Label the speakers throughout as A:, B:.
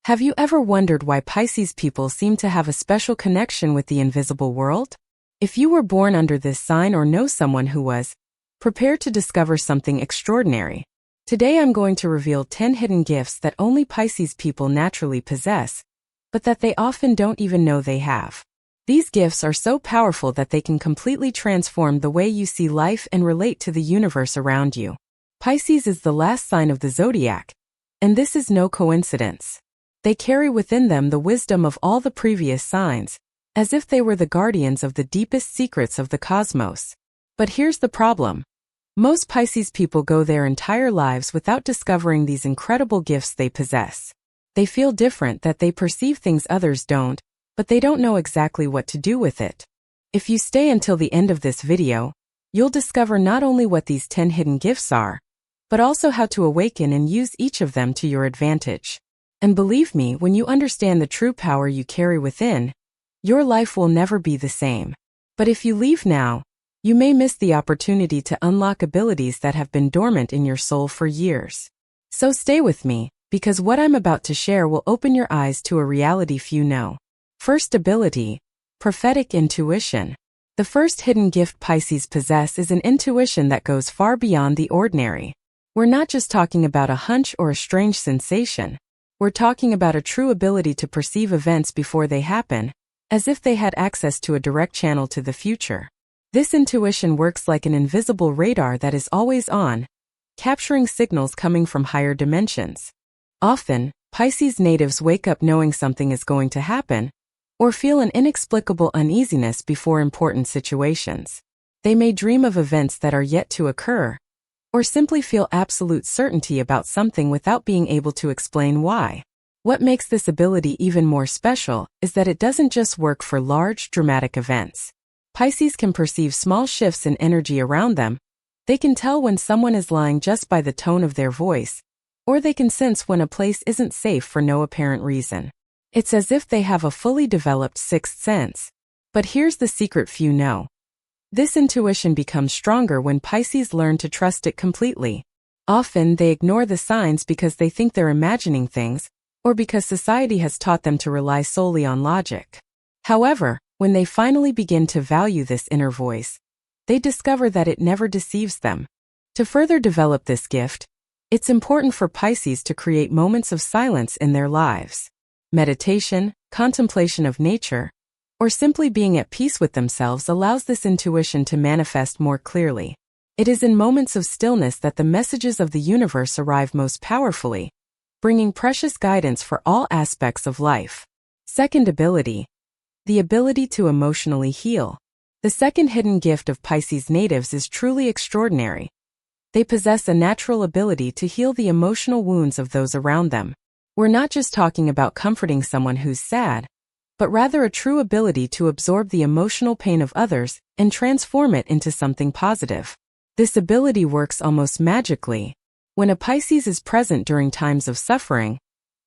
A: Have you ever wondered why Pisces people seem to have a special connection with the invisible world? If you were born under this sign or know someone who was, prepare to discover something extraordinary. Today I'm going to reveal 10 hidden gifts that only Pisces people naturally possess, but that they often don't even know they have. These gifts are so powerful that they can completely transform the way you see life and relate to the universe around you. Pisces is the last sign of the zodiac, and this is no coincidence. They carry within them the wisdom of all the previous signs, as if they were the guardians of the deepest secrets of the cosmos. But here's the problem. Most Pisces people go their entire lives without discovering these incredible gifts they possess. They feel different, that they perceive things others don't, but they don't know exactly what to do with it. If you stay until the end of this video, you'll discover not only what these 10 hidden gifts are, but also how to awaken and use each of them to your advantage. And believe me, when you understand the true power you carry within, your life will never be the same. But if you leave now, you may miss the opportunity to unlock abilities that have been dormant in your soul for years. So stay with me, because what I'm about to share will open your eyes to a reality few know. First ability, prophetic intuition. The first hidden gift Pisces possess is an intuition that goes far beyond the ordinary. We're not just talking about a hunch or a strange sensation. We're talking about a true ability to perceive events before they happen, as if they had access to a direct channel to the future. This intuition works like an invisible radar that is always on, capturing signals coming from higher dimensions. Often, Pisces natives wake up knowing something is going to happen, or feel an inexplicable uneasiness before important situations. They may dream of events that are yet to occur, or simply feel absolute certainty about something without being able to explain why. What makes this ability even more special is that it doesn't just work for large, dramatic events. Pisces can perceive small shifts in energy around them. They can tell when someone is lying just by the tone of their voice, or they can sense when a place isn't safe for no apparent reason. It's as if they have a fully developed sixth sense. But here's the secret few know. This intuition becomes stronger when Pisces learn to trust it completely. Often they ignore the signs because they think they're imagining things, or because society has taught them to rely solely on logic. However, when they finally begin to value this inner voice, they discover that it never deceives them. To further develop this gift, it's important for Pisces to create moments of silence in their lives. Meditation, contemplation of nature, or simply being at peace with themselves allows this intuition to manifest more clearly. It is in moments of stillness that the messages of the universe arrive most powerfully, bringing precious guidance for all aspects of life. Second ability, the ability to emotionally heal. The second hidden gift of Pisces natives is truly extraordinary. They possess a natural ability to heal the emotional wounds of those around them. We're not just talking about comforting someone who's sad, but rather a true ability to absorb the emotional pain of others and transform it into something positive. This ability works almost magically. When a Pisces is present during times of suffering,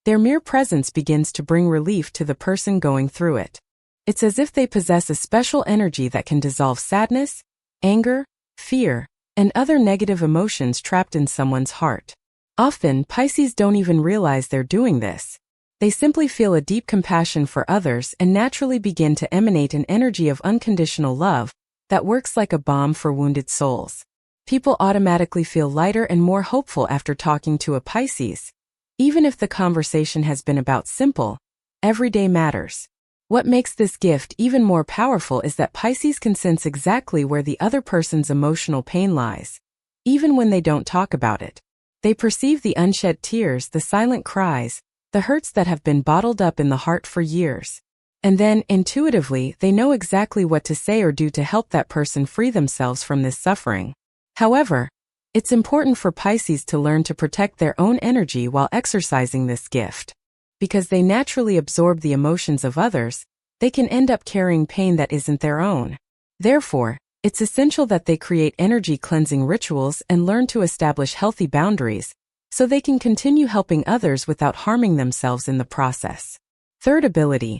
A: their mere presence begins to bring relief to the person going through it. It's as if they possess a special energy that can dissolve sadness, anger, fear, and other negative emotions trapped in someone's heart. Often, Pisces don't even realize they're doing this. They simply feel a deep compassion for others and naturally begin to emanate an energy of unconditional love that works like a balm for wounded souls. People automatically feel lighter and more hopeful after talking to a Pisces, even if the conversation has been about simple, everyday matters. What makes this gift even more powerful is that Pisces can sense exactly where the other person's emotional pain lies, even when they don't talk about it. They perceive the unshed tears, the silent cries, the hurts that have been bottled up in the heart for years. And then, intuitively, they know exactly what to say or do to help that person free themselves from this suffering. However, it's important for Pisces to learn to protect their own energy while exercising this gift. Because they naturally absorb the emotions of others, they can end up carrying pain that isn't their own. Therefore, it's essential that they create energy cleansing rituals and learn to establish healthy boundaries, so they can continue helping others without harming themselves in the process. Third ability,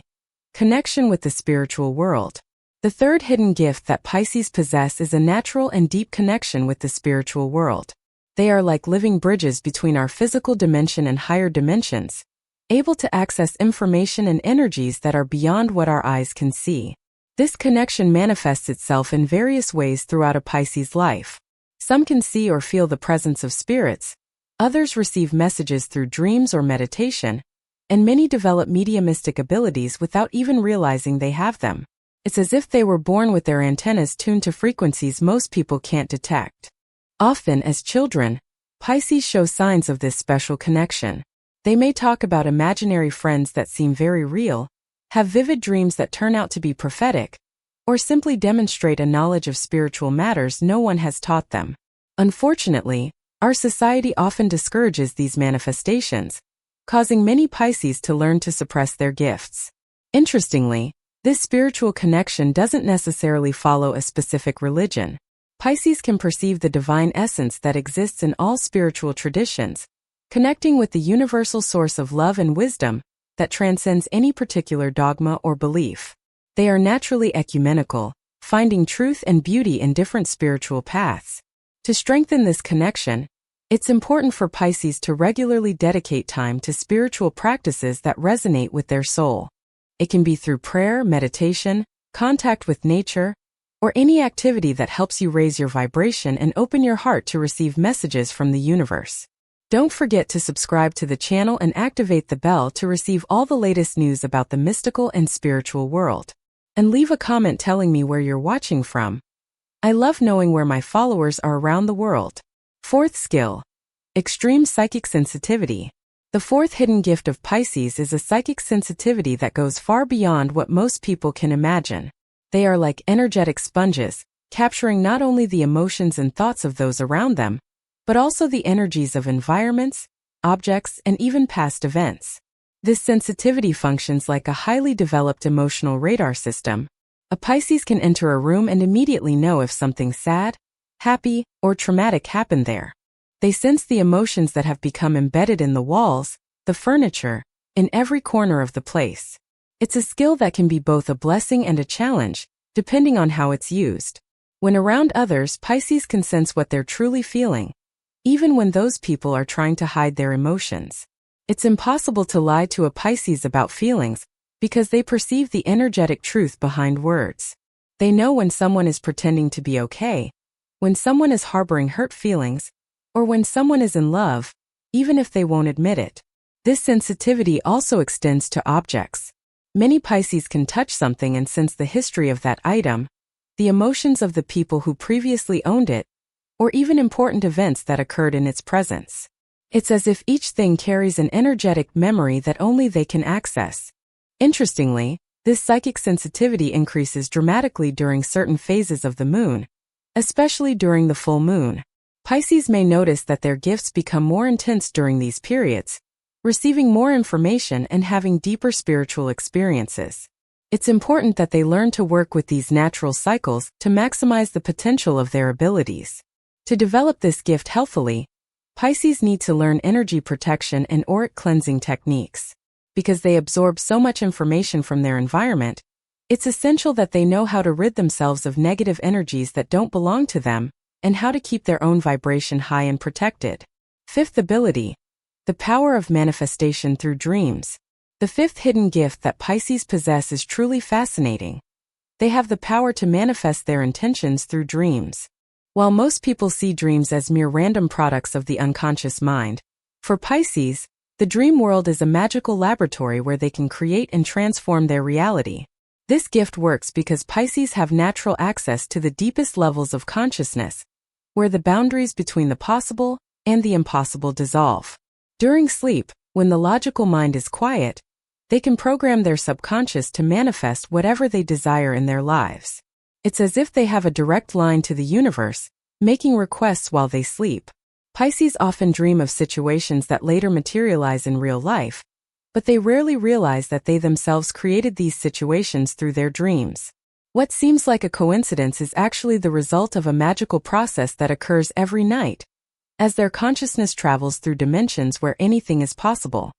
A: connection with the spiritual world. The third hidden gift that Pisces possess is a natural and deep connection with the spiritual world. They are like living bridges between our physical dimension and higher dimensions, able to access information and energies that are beyond what our eyes can see. This connection manifests itself in various ways throughout a Pisces life. Some can see or feel the presence of spirits, others receive messages through dreams or meditation, and many develop mediumistic abilities without even realizing they have them. It's as if they were born with their antennas tuned to frequencies most people can't detect. Often, as children, Pisces show signs of this special connection. They may talk about imaginary friends that seem very real, have vivid dreams that turn out to be prophetic, or simply demonstrate a knowledge of spiritual matters no one has taught them. Unfortunately, our society often discourages these manifestations, causing many Pisces to learn to suppress their gifts. Interestingly, this spiritual connection doesn't necessarily follow a specific religion. Pisces can perceive the divine essence that exists in all spiritual traditions, connecting with the universal source of love and wisdom that transcends any particular dogma or belief. They are naturally ecumenical, finding truth and beauty in different spiritual paths. To strengthen this connection, it's important for Pisces to regularly dedicate time to spiritual practices that resonate with their soul. It can be through prayer, meditation, contact with nature, or any activity that helps you raise your vibration and open your heart to receive messages from the universe. Don't forget to subscribe to the channel and activate the bell to receive all the latest news about the mystical and spiritual world. And leave a comment telling me where you're watching from. I love knowing where my followers are around the world. Fourth skill: extreme psychic sensitivity. The fourth hidden gift of Pisces is a psychic sensitivity that goes far beyond what most people can imagine. They are like energetic sponges, capturing not only the emotions and thoughts of those around them, but also the energies of environments, objects, and even past events. This sensitivity functions like a highly developed emotional radar system. A Pisces can enter a room and immediately know if something sad, happy, or traumatic happened there. They sense the emotions that have become embedded in the walls, the furniture, in every corner of the place. It's a skill that can be both a blessing and a challenge, depending on how it's used. When around others, Pisces can sense what they're truly feeling, even when those people are trying to hide their emotions. It's impossible to lie to a Pisces about feelings, because they perceive the energetic truth behind words. They know when someone is pretending to be okay, when someone is harboring hurt feelings, or when someone is in love, even if they won't admit it. This sensitivity also extends to objects. Many Pisces can touch something and sense the history of that item, the emotions of the people who previously owned it, or even important events that occurred in its presence. It's as if each thing carries an energetic memory that only they can access. Interestingly, this psychic sensitivity increases dramatically during certain phases of the moon, especially during the full moon. Pisces may notice that their gifts become more intense during these periods, receiving more information and having deeper spiritual experiences. It's important that they learn to work with these natural cycles to maximize the potential of their abilities. To develop this gift healthily, Pisces need to learn energy protection and auric cleansing techniques. Because they absorb so much information from their environment, it's essential that they know how to rid themselves of negative energies that don't belong to them, and how to keep their own vibration high and protected. Fifth ability: the power of manifestation through dreams. The fifth hidden gift that Pisces possess is truly fascinating. They have the power to manifest their intentions through dreams. While most people see dreams as mere random products of the unconscious mind, for Pisces, the dream world is a magical laboratory where they can create and transform their reality. This gift works because Pisces have natural access to the deepest levels of consciousness, where the boundaries between the possible and the impossible dissolve. During sleep, when the logical mind is quiet, they can program their subconscious to manifest whatever they desire in their lives. It's as if they have a direct line to the universe, making requests while they sleep. Pisces often dream of situations that later materialize in real life, but they rarely realize that they themselves created these situations through their dreams. What seems like a coincidence is actually the result of a magical process that occurs every night, as their consciousness travels through dimensions where anything is possible.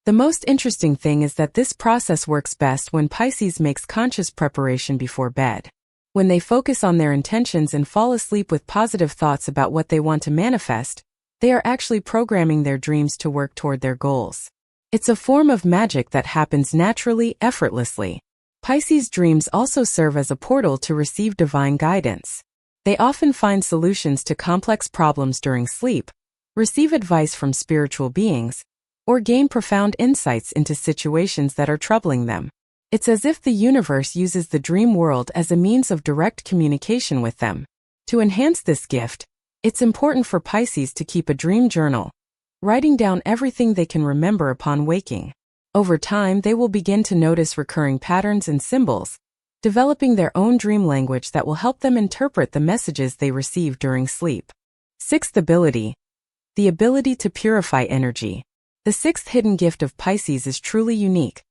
A: The most interesting thing is that this process works best when Pisces makes conscious preparation before bed. When they focus on their intentions and fall asleep with positive thoughts about what they want to manifest, they are actually programming their dreams to work toward their goals. It's a form of magic that happens naturally, effortlessly. Pisces dreams also serve as a portal to receive divine guidance. They often find solutions to complex problems during sleep, receive advice from spiritual beings, or gain profound insights into situations that are troubling them. It's as if the universe uses the dream world as a means of direct communication with them. To enhance this gift, it's important for Pisces to keep a dream journal, writing down everything they can remember upon waking. Over time, they will begin to notice recurring patterns and symbols, developing their own dream language that will help them interpret the messages they receive during sleep. Sixth ability, the ability to purify energy. The sixth hidden gift of Pisces is truly unique.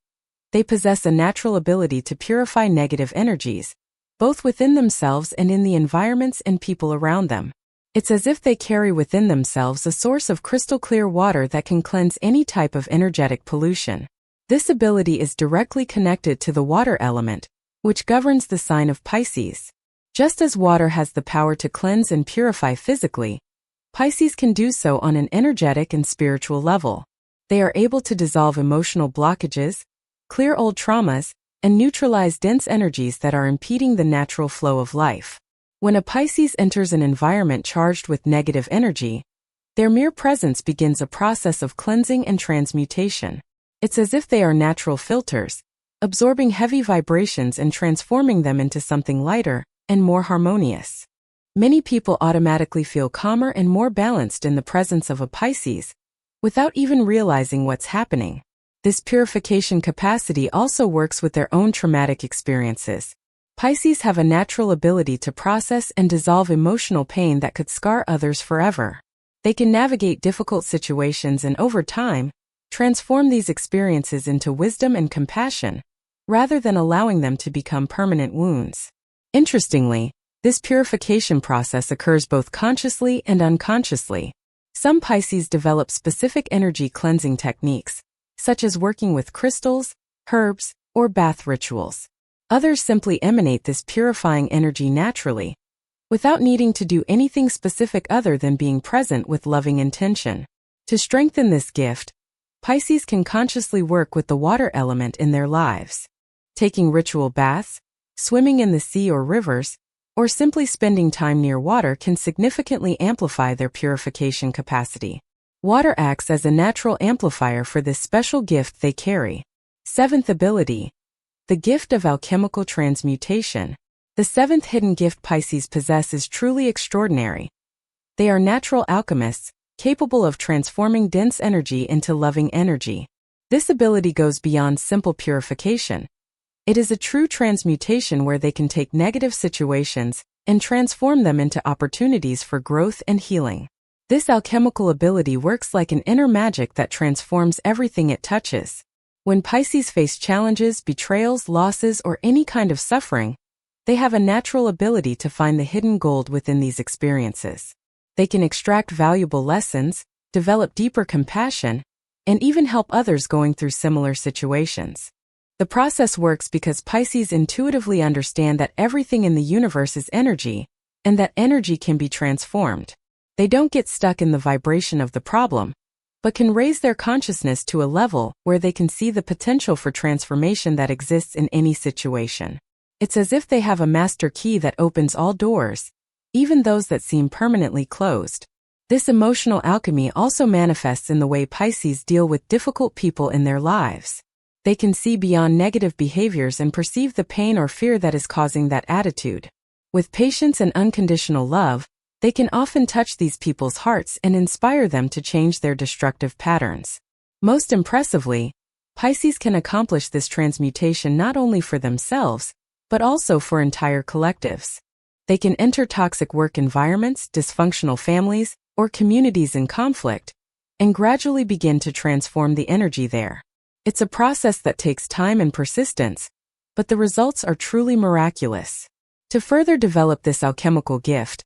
A: They possess a natural ability to purify negative energies, both within themselves and in the environments and people around them. It's as if they carry within themselves a source of crystal clear water that can cleanse any type of energetic pollution. This ability is directly connected to the water element, which governs the sign of Pisces. Just as water has the power to cleanse and purify physically, Pisces can do so on an energetic and spiritual level. They are able to dissolve emotional blockages, clear old traumas, and neutralize dense energies that are impeding the natural flow of life. When a Pisces enters an environment charged with negative energy, their mere presence begins a process of cleansing and transmutation. It's as if they are natural filters, absorbing heavy vibrations and transforming them into something lighter and more harmonious. Many people automatically feel calmer and more balanced in the presence of a Pisces, without even realizing what's happening. This purification capacity also works with their own traumatic experiences. Pisces have a natural ability to process and dissolve emotional pain that could scar others forever. They can navigate difficult situations and, over time, transform these experiences into wisdom and compassion, rather than allowing them to become permanent wounds. Interestingly, this purification process occurs both consciously and unconsciously. Some Pisces develop specific energy cleansing techniques, such as working with crystals, herbs, or bath rituals. Others simply emanate this purifying energy naturally, without needing to do anything specific other than being present with loving intention. To strengthen this gift, Pisces can consciously work with the water element in their lives. Taking ritual baths, swimming in the sea or rivers, or simply spending time near water can significantly amplify their purification capacity. Water acts as a natural amplifier for this special gift they carry. Seventh ability, the gift of alchemical transmutation. The seventh hidden gift Pisces possess is truly extraordinary. They are natural alchemists, capable of transforming dense energy into loving energy. This ability goes beyond simple purification. It is a true transmutation where they can take negative situations and transform them into opportunities for growth and healing. This alchemical ability works like an inner magic that transforms everything it touches. When Pisces face challenges, betrayals, losses, or any kind of suffering, they have a natural ability to find the hidden gold within these experiences. They can extract valuable lessons, develop deeper compassion, and even help others going through similar situations. The process works because Pisces intuitively understand that everything in the universe is energy, and that energy can be transformed. They don't get stuck in the vibration of the problem, but can raise their consciousness to a level where they can see the potential for transformation that exists in any situation. It's as if they have a master key that opens all doors, even those that seem permanently closed. This emotional alchemy also manifests in the way Pisces deal with difficult people in their lives. They can see beyond negative behaviors and perceive the pain or fear that is causing that attitude. With patience and unconditional love, they can often touch these people's hearts and inspire them to change their destructive patterns. Most impressively, Pisces can accomplish this transmutation not only for themselves, but also for entire collectives. They can enter toxic work environments, dysfunctional families, or communities in conflict, and gradually begin to transform the energy there. It's a process that takes time and persistence, but the results are truly miraculous. To further develop this alchemical gift,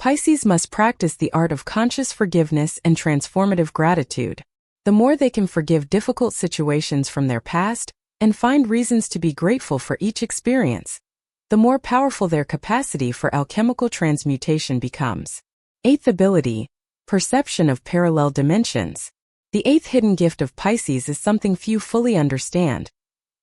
A: Pisces must practice the art of conscious forgiveness and transformative gratitude. The more they can forgive difficult situations from their past and find reasons to be grateful for each experience, the more powerful their capacity for alchemical transmutation becomes. Eighth ability, perception of parallel dimensions. The eighth hidden gift of Pisces is something few fully understand.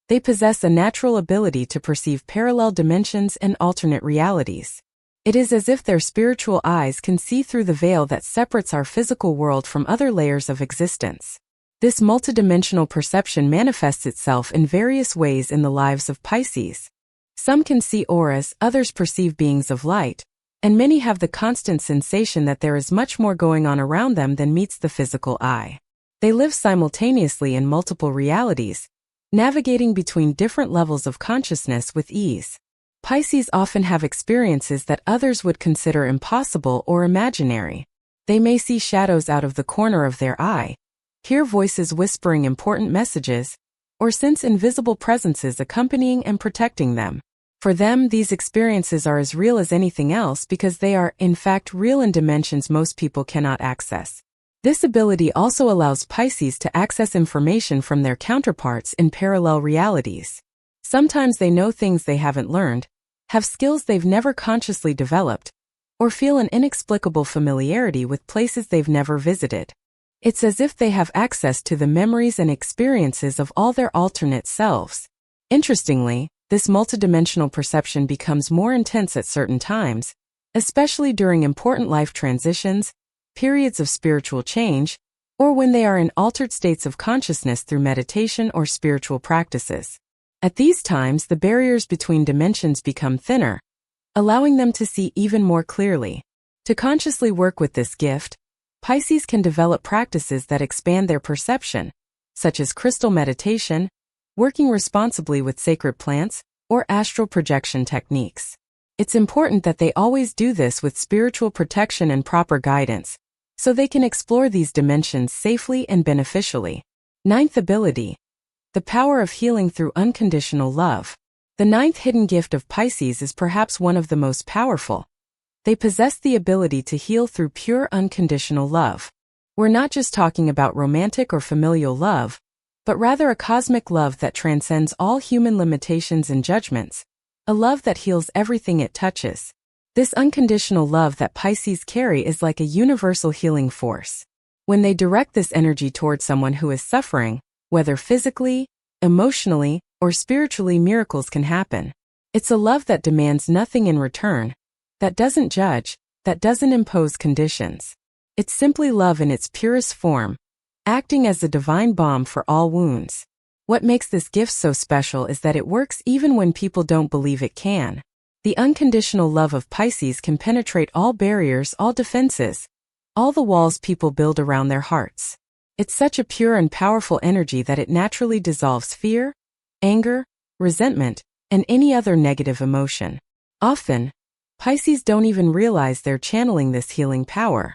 A: They possess a natural ability to perceive parallel dimensions and alternate realities. It is as if their spiritual eyes can see through the veil that separates our physical world from other layers of existence. This multidimensional perception manifests itself in various ways in the lives of Pisces. Some can see auras, others perceive beings of light, and many have the constant sensation that there is much more going on around them than meets the physical eye. They live simultaneously in multiple realities, navigating between different levels of consciousness with ease. Pisces often have experiences that others would consider impossible or imaginary. They may see shadows out of the corner of their eye, hear voices whispering important messages, or sense invisible presences accompanying and protecting them. For them, these experiences are as real as anything else because they are, in fact, real in dimensions most people cannot access. This ability also allows Pisces to access information from their counterparts in parallel realities. Sometimes they know things they haven't learned, have skills they've never consciously developed, or feel an inexplicable familiarity with places they've never visited. It's as if they have access to the memories and experiences of all their alternate selves. Interestingly, this multidimensional perception becomes more intense at certain times, especially during important life transitions, periods of spiritual change, or when they are in altered states of consciousness through meditation or spiritual practices. At these times, the barriers between dimensions become thinner, allowing them to see even more clearly. To consciously work with this gift, Pisces can develop practices that expand their perception, such as crystal meditation, working responsibly with sacred plants, or astral projection techniques. It's important that they always do this with spiritual protection and proper guidance, so they can explore these dimensions safely and beneficially. Ninth ability: the power of healing through unconditional love. The ninth hidden gift of Pisces is perhaps one of the most powerful. They possess the ability to heal through pure unconditional love. We're not just talking about romantic or familial love, but rather a cosmic love that transcends all human limitations and judgments, a love that heals everything it touches. This unconditional love that Pisces carry is like a universal healing force. When they direct this energy toward someone who is suffering, whether physically, emotionally, or spiritually, miracles can happen. It's a love that demands nothing in return, that doesn't judge, that doesn't impose conditions. It's simply love in its purest form, acting as a divine balm for all wounds. What makes this gift so special is that it works even when people don't believe it can. The unconditional love of Pisces can penetrate all barriers, all defenses, all the walls people build around their hearts. It's such a pure and powerful energy that it naturally dissolves fear, anger, resentment, and any other negative emotion. Often, Pisces don't even realize they're channeling this healing power.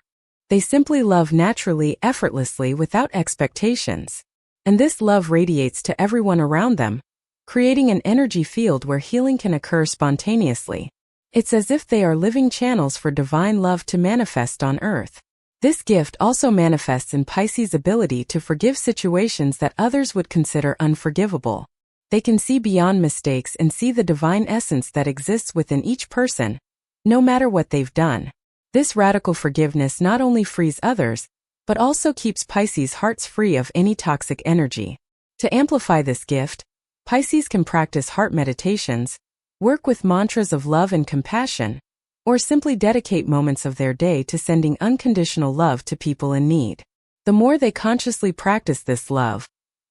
A: They simply love naturally, effortlessly, without expectations. And this love radiates to everyone around them, creating an energy field where healing can occur spontaneously. It's as if they are living channels for divine love to manifest on Earth. This gift also manifests in Pisces' ability to forgive situations that others would consider unforgivable. They can see beyond mistakes and see the divine essence that exists within each person, no matter what they've done. This radical forgiveness not only frees others, but also keeps Pisces' hearts free of any toxic energy. To amplify this gift, Pisces can practice heart meditations, work with mantras of love and compassion, or simply dedicate moments of their day to sending unconditional love to people in need. The more they consciously practice this love,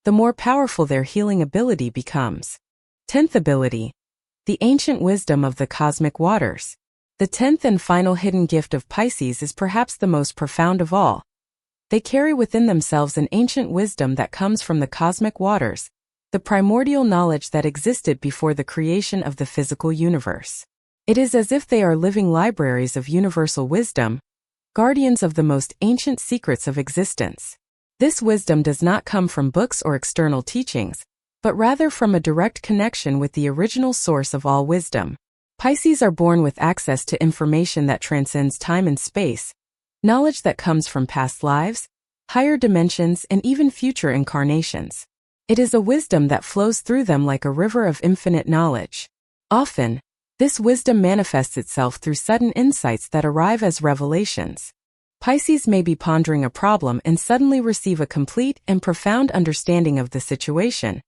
A: the more powerful their healing ability becomes. 10th ability: the ancient wisdom of the cosmic waters. The 10th and final hidden gift of Pisces is perhaps the most profound of all. They carry within themselves an ancient wisdom that comes from the cosmic waters, the primordial knowledge that existed before the creation of the physical universe. It is as if they are living libraries of universal wisdom, guardians of the most ancient secrets of existence. This wisdom does not come from books or external teachings, but rather from a direct connection with the original source of all wisdom. Pisces are born with access to information that transcends time and space, knowledge that comes from past lives, higher dimensions, and even future incarnations. It is a wisdom that flows through them like a river of infinite knowledge. Often, this wisdom manifests itself through sudden insights that arrive as revelations. Pisces may be pondering a problem and suddenly receive a complete and profound understanding of the situation,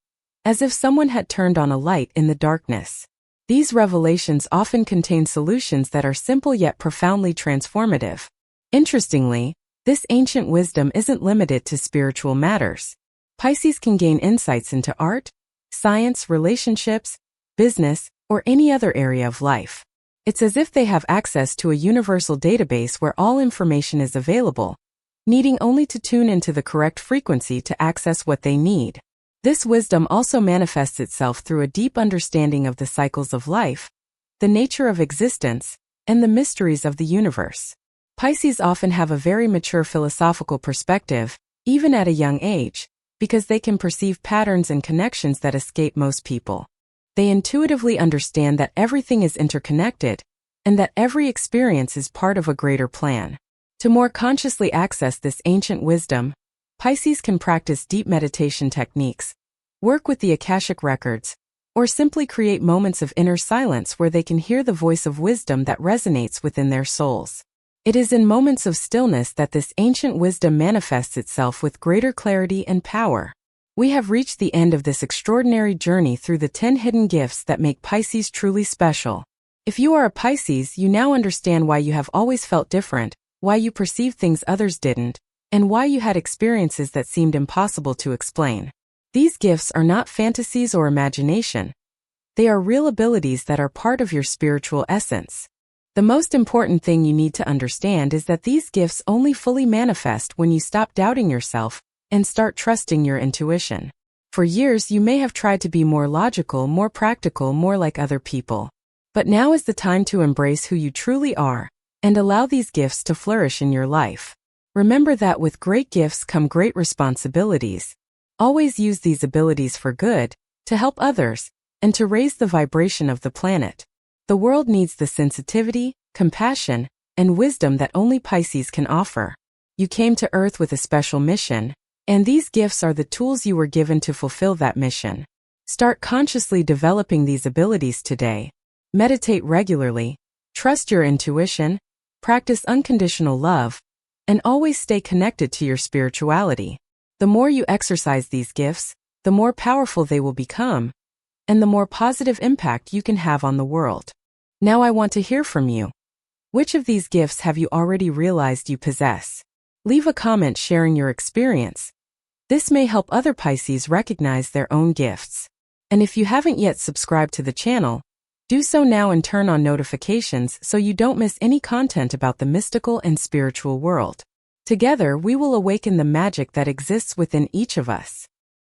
A: as if someone had turned on a light in the darkness. These revelations often contain solutions that are simple yet profoundly transformative. Interestingly, this ancient wisdom isn't limited to spiritual matters. Pisces can gain insights into art, science, relationships, business, or any other area of life. It's as if they have access to a universal database where all information is available, needing only to tune into the correct frequency to access what they need. This wisdom also manifests itself through a deep understanding of the cycles of life, the nature of existence, and the mysteries of the universe. Pisces often have a very mature philosophical perspective, even at a young age, because they can perceive patterns and connections that escape most people. They intuitively understand that everything is interconnected, and that every experience is part of a greater plan. To more consciously access this ancient wisdom, Pisces can practice deep meditation techniques, work with the Akashic records, or simply create moments of inner silence where they can hear the voice of wisdom that resonates within their souls. It is in moments of stillness that this ancient wisdom manifests itself with greater clarity and power. We have reached the end of this extraordinary journey through the 10 hidden gifts that make Pisces truly special. If you are a Pisces, you now understand why you have always felt different, why you perceive things others didn't, and why you had experiences that seemed impossible to explain. These gifts are not fantasies or imagination. They are real abilities that are part of your spiritual essence. The most important thing you need to understand is that these gifts only fully manifest when you stop doubting yourself and start trusting your intuition. For years, you may have tried to be more logical, more practical, more like other people. But now is the time to embrace who you truly are and allow these gifts to flourish in your life. Remember that with great gifts come great responsibilities. Always use these abilities for good, to help others, and to raise the vibration of the planet. The world needs the sensitivity, compassion, and wisdom that only Pisces can offer. You came to Earth with a special mission, and these gifts are the tools you were given to fulfill that mission. Start consciously developing these abilities today. Meditate regularly, trust your intuition, practice unconditional love, and always stay connected to your spirituality. The more you exercise these gifts, the more powerful they will become, and the more positive impact you can have on the world. Now I want to hear from you. Which of these gifts have you already realized you possess? Leave a comment sharing your experience. This may help other Pisces recognize their own gifts. And if you haven't yet subscribed to the channel, do so now and turn on notifications so you don't miss any content about the mystical and spiritual world. Together, we will awaken the magic that exists within each of us.